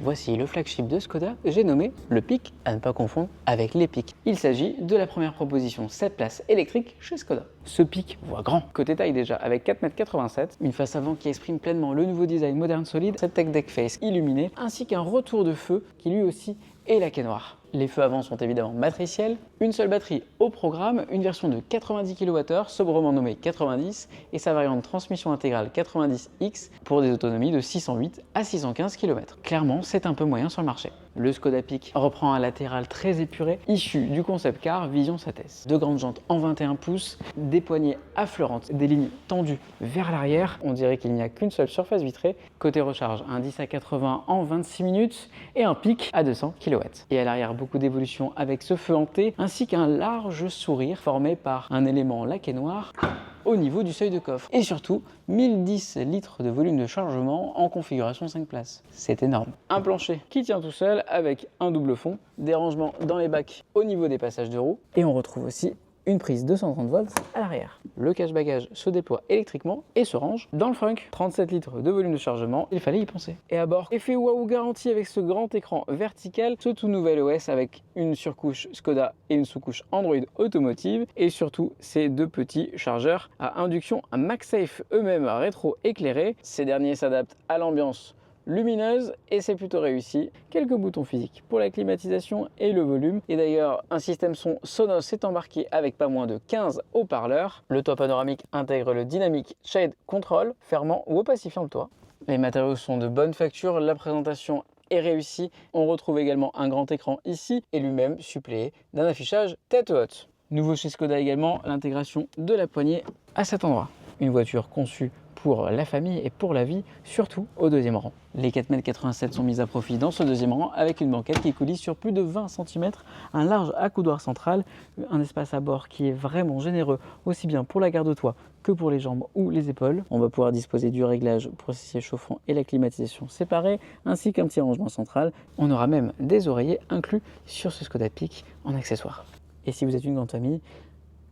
Voici le flagship de Skoda, j'ai nommé le Peak, à ne pas confondre avec l'Epic. Il s'agit de la première proposition 7 places électrique chez Skoda. Ce Peak voit grand. Côté taille déjà, avec 4,87 m, une face avant qui exprime pleinement le nouveau design moderne solide, cette tech deck face illuminée, ainsi qu'un retour de feu qui lui aussi est laqué noir. Les feux avant sont évidemment matriciels, une seule batterie au programme, une version de 90 kWh, sobrement nommée 90, et sa variante transmission intégrale 90X pour des autonomies de 608 à 615 km. Clairement, c'est un peu moyen sur le marché. Le Skoda Peak reprend un latéral très épuré, issu du concept car Vision Sates. De grandes jantes en 21 pouces, des poignées affleurantes, des lignes tendues vers l'arrière. On dirait qu'il n'y a qu'une seule surface vitrée. Côté recharge, un 10 à 80 en 26 minutes et un pic à 200 kW. Et à l'arrière, beaucoup d'évolution avec ce feu hanté, ainsi qu'un large sourire formé par un élément laqué noir au niveau du seuil de coffre. Et surtout, 1010 litres de volume de chargement en configuration 5 places. C'est énorme. Un plancher qui tient tout seul avec un double fond, des rangements dans les bacs au niveau des passages de roues. Et on retrouve aussi une prise 230 volts à l'arrière. Le cache-bagages se déploie électriquement et se range dans le frunk. 37 litres de volume de chargement, il fallait y penser. Et à bord, effet waouh garanti avec ce grand écran vertical, ce tout nouvel OS avec une surcouche Skoda et une sous-couche Android Automotive et surtout ces deux petits chargeurs à induction à MagSafe eux-mêmes rétro-éclairés. Ces derniers s'adaptent à l'ambiance lumineuse et c'est plutôt réussi. Quelques boutons physiques pour la climatisation et le volume. Et d'ailleurs, un système son Sonos est embarqué avec pas moins de 15 haut-parleurs. Le toit panoramique intègre le Dynamic Shade Control, fermant ou opacifiant le toit. Les matériaux sont de bonne facture, la présentation est réussie. On retrouve également un grand écran ici et lui-même suppléé d'un affichage tête haute. Nouveau chez Skoda également, l'intégration de la poignée à cet endroit. Une voiture conçue pour la famille et pour la vie, surtout au deuxième rang. Les 4,87 m sont mis à profit dans ce deuxième rang avec une banquette qui coulisse sur plus de 20 cm, un large accoudoir central, un espace à bord qui est vraiment généreux, aussi bien pour la garde-toit que pour les jambes ou les épaules. On va pouvoir disposer du réglage pour le siège chauffant et la climatisation séparés, ainsi qu'un petit rangement central. On aura même des oreillers inclus sur ce Skoda Peak en accessoire. Et si vous êtes une grande famille,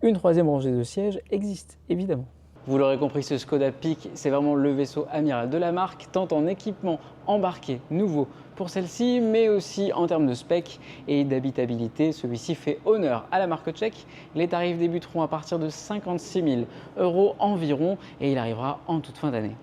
une troisième rangée de sièges existe évidemment. Vous l'aurez compris, ce Skoda Peak, c'est vraiment le vaisseau amiral de la marque, tant en équipement embarqué nouveau pour celle-ci, mais aussi en termes de spec et d'habitabilité. Celui-ci fait honneur à la marque tchèque. Les tarifs débuteront à partir de 56 000 € environ et il arrivera en toute fin d'année.